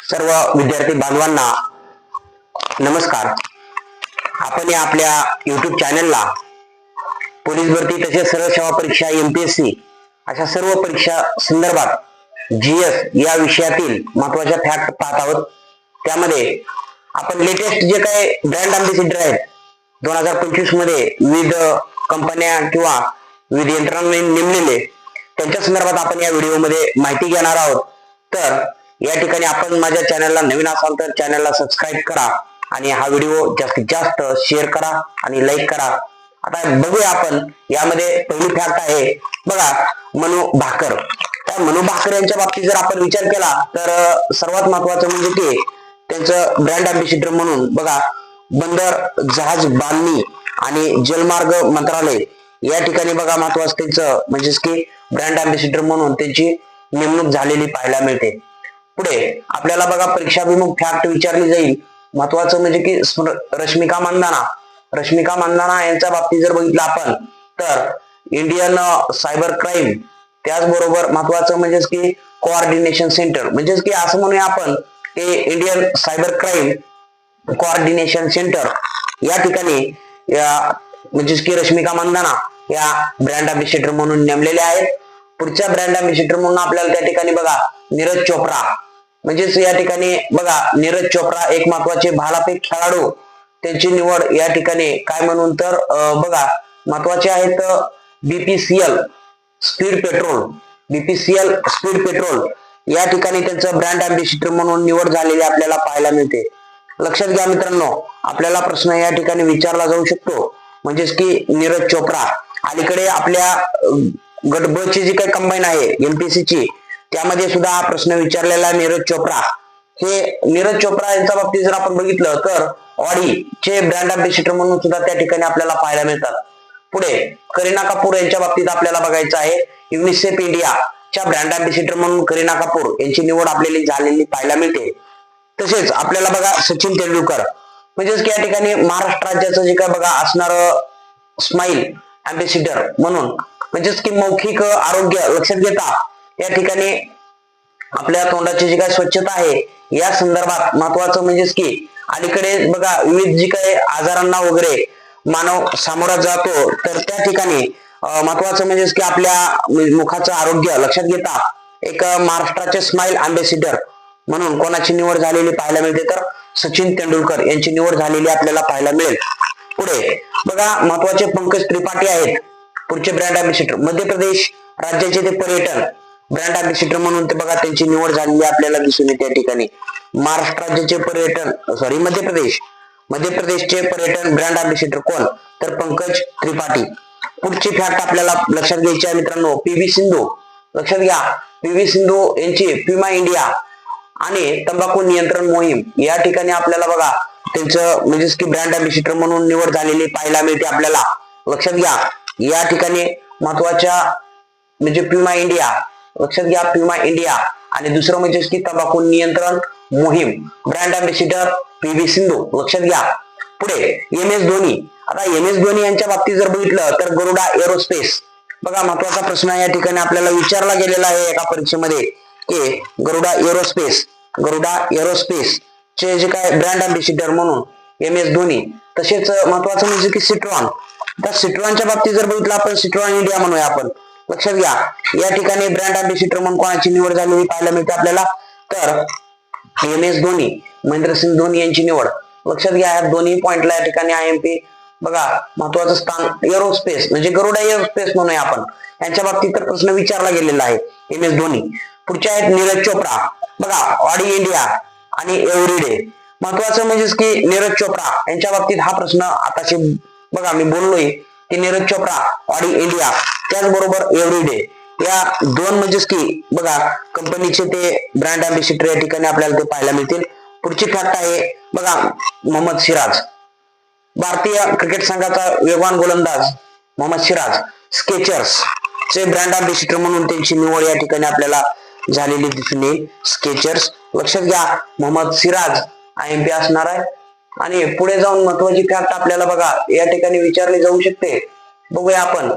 सर्व विद्यार्थी बांधवांना नमस्कार। आपण या आपल्या YouTube चॅनलला पोलीस भरती तसेच सरळ सेवा परीक्षा MPSC अशा सर्व परीक्षा संदर्भात GS या विषयातील महत्त्वाच्या फॅक्ट पाहत आहोत। त्यामध्ये आपण लेटेस्ट जे काही ब्रँड अँबॅसेडर आहेत 2025 मध्ये विविध कंपन्या किंवा विविध यंत्रणांनी नेमलेले त्यांच्या संदर्भात आपण या व्हिडिओमध्ये माहिती घेणार आहोत। तर या ठिकाणी आपण माझ्या चॅनलला नवीन असाल तर चॅनलला सबस्क्राईब करा आणि हा व्हिडिओ जास्तीत जास्त शेअर करा आणि लाईक करा। आता बघूया आपण यामध्ये पहिली फॅक्ट आहे बघा, मनू भाकर। त्या मनू भाकर यांच्या बाबतीत जर आपण विचार केला तर सर्वात महत्वाचं म्हणजे की त्यांचं ब्रँड अँबॅसेडर म्हणून बघा बंदर जहाज बांधणी आणि जलमार्ग मंत्रालय या ठिकाणी बघा महत्वाचं त्यांचं म्हणजेच की ब्रँड अँबॅसेडर म्हणून त्यांची नेमणूक झालेली पाहायला मिळते। पुढे आपल्याला बघा परीक्षाभिमुख फॅक्ट विचारली जाईल। महत्वाचं म्हणजे की रश्मिका मंदाना यांच्या बाबतीत जर बघितलं आपण तर इंडियन सायबर क्राईम, त्याचबरोबर महत्वाचं म्हणजेच की कोऑर्डिनेशन सेंटर, म्हणजेच की असं म्हणूया आपण की Indian cyber crime coordination centre या ठिकाणी म्हणजेच की रश्मिका मंदाना या ब्रँड अँबॅसेडर म्हणून नेमलेले आहेत। पुढच्या ब्रँड अँबॅसेडर म्हणून आपल्याला त्या ठिकाणी बघा नीरज चोप्रा, म्हणजेच या ठिकाणी बघा नीरज चोप्रा एक महत्वाचे भालाफेक खेळाडू, त्यांची निवड या ठिकाणी काय म्हणून तर बघा महत्वाचे आहेत BPCL स्पीड पेट्रोल या ठिकाणी त्यांचं ब्रँड अँबॅसेडर म्हणून निवड झालेली आपल्याला पाहायला मिळते। लक्षात घ्या मित्रांनो, आपल्याला प्रश्न या ठिकाणी विचारला जाऊ शकतो म्हणजेच की नीरज चोप्रा अलीकडे आपल्या गट ब ची जी काही कंबाईन आहे MPSC ची त्यामध्ये सुद्धा हा प्रश्न विचारलेला नीरज चोप्रा। हे नीरज चोप्रा यांच्या बाबतीत जर आपण बघितलं तर ऑडी चे ब्रँड अँबॅसेडर म्हणून सुद्धा त्या ठिकाणी आपल्याला पाहायला मिळतात। पुढे करीना कपूर यांच्या बाबतीत आपल्याला बघायचं आहे युनिसेफ इंडियाच्या ब्रँड अँबॅसेडर म्हणून करीना कपूर यांची निवड आपल्याला झालेली पाहायला मिळते। तसेच आपल्याला बघा सचिन तेंडुलकर, म्हणजेच की या ठिकाणी महाराष्ट्र राज्याचं जे काय बघा असणार स्माईल अँबॅसेडर म्हणून, म्हणजेच की मौखिक आरोग्य लक्षात घेता या ठिकाणी आपल्या तोंडाची जी काही स्वच्छता आहे या संदर्भात महत्वाचं म्हणजेच की अलीकडे बघा विविध जी काही आजारांना वगैरे मानव सामोरा जातो तर त्या ठिकाणी महत्वाचं म्हणजेच की आपल्या मुखाचं आरोग्य लक्षात घेता एक महाराष्ट्राचे स्माईल अँबॅसेडर म्हणून कोणाची निवड झालेली पाहायला मिळते तर सचिन तेंडुलकर यांची निवड झालेली आपल्याला पाहायला मिळेल। पुढे बघा महत्वाचे पंकज त्रिपाठी आहेत पुढचे ब्रँड अँबॅसेडर मध्य प्रदेश राज्याचे ते पर्यटन ब्रँड अँबॅसेडर म्हणून ते बघा त्यांची निवड झालेली आपल्याला दिसून येते। त्या ठिकाणी महाराष्ट्र राज्याचे पर्यटन मध्य प्रदेशचे पर्यटन ब्रँड अँबॅसेडर कोण तर पंकज त्रिपाठी। पुढची फॅक्ट आपल्याला लक्षात घ्यायची आहे मित्रांनो, PV सिंधू, लक्षात घ्या PV सिंधू यांची फिमा इंडिया आणि तंबाखू नियंत्रण मोहीम या ठिकाणी आपल्याला बघा त्यांचं म्हणजेच की ब्रँड अँबॅसेडर म्हणून निवड झालेली पाहायला मिळते आपल्याला। लक्षात घ्या या ठिकाणी महत्वाच्या म्हणजे फिमा इंडिया, लक्षात घ्या फिमा इंडिया आणि दुसरं म्हणजे की तंबाखू नियंत्रण मोहीम ब्रँड अँबॅसेडर PV सिंधू, लक्षात घ्या। पुढे MS धोनी, आता MS धोनी यांच्या बाबतीत जर बघितलं तर गरुडा एरोस्पेस, बघा महत्वाचा प्रश्न या ठिकाणी आपल्याला विचारला गेलेला आहे एका परीक्षेमध्ये की गरुडा एरोस्पेस चे जे काय ब्रँड अँबॅसेडर म्हणून MS धोनी। तसेच महत्वाचं म्हणजे की सिट्रॉन, तर सिट्रॉनच्या बाबतीत जर बघितलं आपण सिट्रॉन इंडिया म्हणूया आपण, लक्षात घ्या या ठिकाणी ब्रँड अँबॅसेडर म्हणून कोणाची निवड झालेली पाहायला मिळते आपल्याला तर MS धोनी, महेंद्रसिंग धोनी यांची निवड। लक्षात घ्या या दोन्ही पॉइंटला या ठिकाणी IMP बघा महत्वाचं स्थान एरोस्पेस म्हणजे गरुडा एरोस्पेस म्हणूया आपण, यांच्या बाबतीत तर प्रश्न विचारला गेलेला आहे MS धोनी। पुढचे आहेत नीरज चोप्रा, बघा ऑडी इंडिया आणि एव्हरीडे, महत्वाचं म्हणजेच की नीरज चोप्रा यांच्या बाबतीत हा प्रश्न आताशी बघा मी बोललोय की नीरज चोप्रा ऑडी इंडिया त्याचबरोबर एव्हरीडे या दोन म्हणजेच की बघा कंपनीचे ते ब्रँड अँबॅसेडर या ठिकाणी आपल्याला ते पाहायला मिळतील। पुढची फॅक्ट आहे बघा मोहम्मद सिराज, भारतीय क्रिकेट संघाचा वेगवान गोलंदाज मोहम्मद सिराज स्केचर्स चे ब्रँड अँबॅसेडर म्हणून त्यांची निवड या ठिकाणी आपल्याला झालेली दिसून येईल। स्केचर्स, लक्षात घ्या मोहम्मद सिराज IMP असणार आहे। आणि पुढे जाऊन महत्वाची फॅक्ट आपल्याला बघा या ठिकाणी विचारली जाऊ शकते, बघूया आपण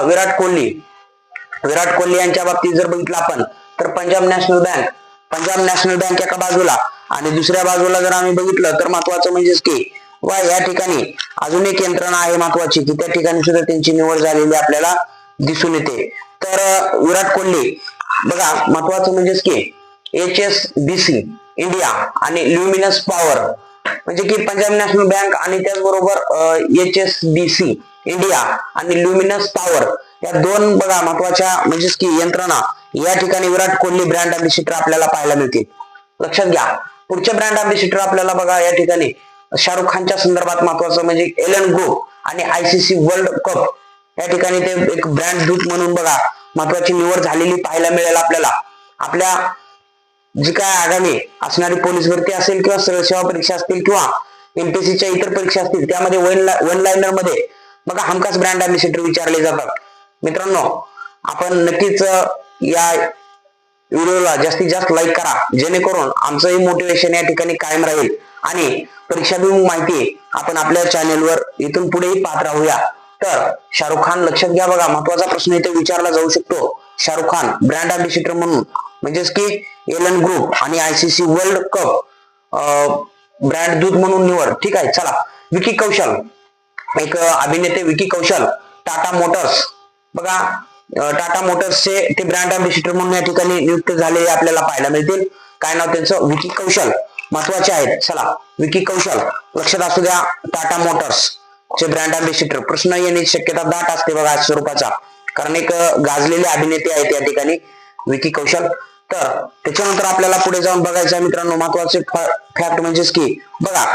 विराट कोहली यांच्या बाबतीत जर बघितलं आपण तर Punjab national bank Punjab national bank एका बाजूला आणि दुसऱ्या बाजूला जर आम्ही बघितलं तर महत्वाचं म्हणजेच की वा या ठिकाणी अजून एक यंत्रणा आहे महत्वाची की त्या ठिकाणी सुद्धा त्यांची निवड झालेली आपल्याला दिसून येते. तर विराट कोहली बघा महत्वाचं म्हणजेच की HSBC इंडिया आणि ल्युमिनस पॉवर म्हणजे की पंजाब नॅशनल बँक आणि त्याचबरोबर HSBC इंडिया आणि ल्युमिनस पॉवर या दोन बघा महत्वाच्या म्हणजेच की यंत्रणा या ठिकाणी विराट कोहली ब्रँड अँबॅसिडर आपल्याला पाहायला मिळतील. लक्षात घ्या. पुढचे ब्रँड अँबॅसिडर आपल्याला बघा या ठिकाणी शाहरुख खानच्या संदर्भात महत्वाचं म्हणजे एलन ग्रुप आणि ICC वर्ल्ड कप या ठिकाणी ते एक ब्रँड दूत म्हणून बघा महत्वाची निवड झालेली पाहायला मिळेल आपल्याला. आपल्या जी काय आगामी असणारी पोलीस भरती असेल किंवा सरळ सेवा परीक्षा असतील किंवा MPSCच्या इतर परीक्षा असतील त्यामध्ये वन लाइनर मध्ये बघा हमखास ब्रँड अँबॅसिडर विचारले जातात. मित्रांनो आपण नक्कीच या व्हिडिओला जास्तीत जास्त लाईक करा जेणेकरून आमचंही मोटिवेशन या ठिकाणी कायम राहील आणि परीक्षाभिमुख माहिती आपण आपल्या चॅनेलवर इथून पुढेही पाहत राहूया. तर शाहरुख खान लक्षात घ्या बघा महत्वाचा प्रश्न इथे विचारला जाऊ शकतो. शाहरुख खान ब्रँड अँबॅसिडर म्हणून म्हणजेच की एलन ग्रुप आणि ICC वर्ल्ड कप ब्रँड दूत म्हणून निवड. ठीक आहे. चला विकी कौशल एक अभिनेते विकी कौशल टाटा मोटर्स बघा टाटा मोटर्सचे ते ब्रँड अँबॅसिडर म्हणून या ठिकाणी नियुक्त झालेले आपल्याला पाहायला मिळतील. काय नाव त्यांचं विकी कौशल महत्वाचे आहेत. चला विकी कौशल लक्षात असू द्या. टाटा मोटर्स चे ब्रँड अँबॅसिडर प्रश्न येण्याची शक्यता दाट असते बघा आज स्वरूपाचा कारण एक गाजलेले अभिनेते आहेत या ठिकाणी विकी कौशल. तर त्याच्यानंतर आपल्याला पुढे जाऊन बघायचं मित्रांनो महत्वाचे फॅक्ट म्हणजेच की बघा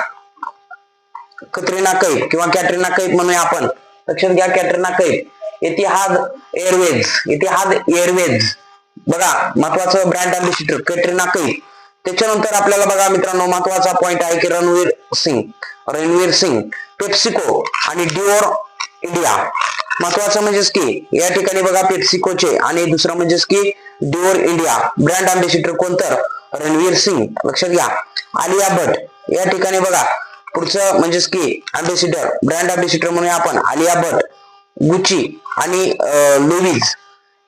कतरिना कैफ किंवा कॅटरिना कैफ म्हणूया आपण. लक्षात घ्या कॅटरिना कैफ एतिहाद एअरवेज बघा महत्वाचं ब्रँड अँबॅसिडर कॅटरिना कैफ. त्याच्यानंतर आपल्याला बघा मित्रांनो महत्वाचा पॉइंट आहे की रणवीर सिंग पेप्सिको आणि डिओर इंडिया महत्वाचं म्हणजेच की या ठिकाणी बघा पेप्सिकोचे आणि दुसरं म्हणजेच की डिओर इंडिया ब्रँड अँबॅसिडर कोण तर रणवीर सिंग. लक्षात घ्या. आलिया भट्ट या ठिकाणी बघा पुढचं म्हणजेच की अँबॅसिडर ब्रँड अँबॅसिडर म्हणून आपण आलिया भट्ट गुची आणि लुईस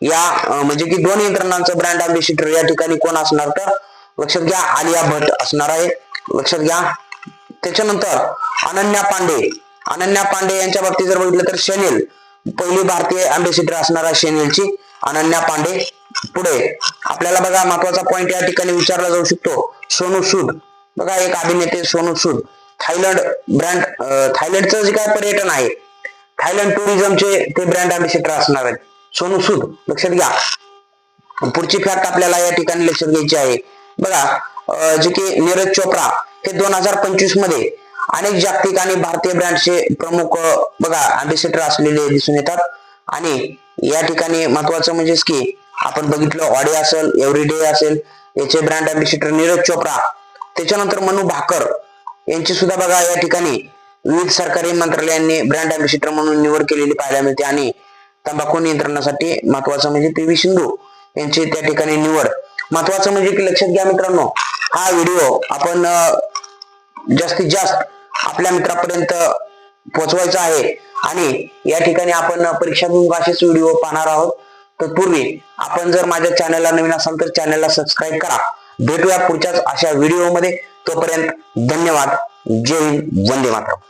या म्हणजे की दोन यंत्रणांचं ब्रँड अँबॅसिडर या ठिकाणी कोण असणार तर लक्षात घ्या आलिया भट्ट असणार आहे. लक्षात घ्या. त्याच्यानंतर अनन्या पांडे यांच्या बाबतीत जर बघितलं तर शेनेल पहिली भारतीय अँबॅसिडर असणार आहे शेनेलची अनन्या पांडे. पुढे आपल्याला बघा महत्वाचा पॉइंट या ठिकाणी विचारला जाऊ शकतो सोनू सूद बघा एक अभिनेते सोनू सूद थायलंडचं जे काय पर्यटन आहे थायलंड टुरिझमचे ते ब्रँड अँबॅसिडर असणार आहेत सोनू सूद. लक्षात घ्या. पुढची फॅक्ट आपल्याला या ठिकाणी लक्षात घ्यायची आहे बघा जे की नीरज चोप्रा हे 2025 मध्ये अनेक जागतिक आणि भारतीय ब्रँडचे प्रमुख बघा अँबॅसिडर असलेले दिसून येतात. आणि या ठिकाणी महत्वाचं म्हणजेच की आपण बघितलं ऑडी असेल एव्हरीडे असेल याचे ब्रँड अँबॅसिडर नीरज चोप्रा. त्याच्यानंतर मनू भाकर यांची सुद्धा बघा या ठिकाणी विविध सरकारी मंत्रालयांनी ब्रँड अँबॅसिडर म्हणून निवड केलेली पाहायला मिळते. आणि तंबाखू नियंत्रणासाठी महत्वाचं म्हणजे PV सिंधू यांची त्या ठिकाणी निवड. महत्वाचं म्हणजे की लक्षात घ्या मित्रांनो हा व्हिडिओ आपण जास्तीत जास्त आपल्या मित्रापर्यंत पोहोचवायचा आहे आणि या ठिकाणी आपण परीक्षाभिमुख असेच व्हिडिओ पाहणार आहोत. तत्पूर्वी आपण जर माझ्या चॅनलला नवीन असाल तर चॅनलला सबस्क्राईब करा. भेटूया पुढच्याच अशा व्हिडिओमध्ये. तोपर्यंत धन्यवाद. जय हिंद. वंदे मातरम.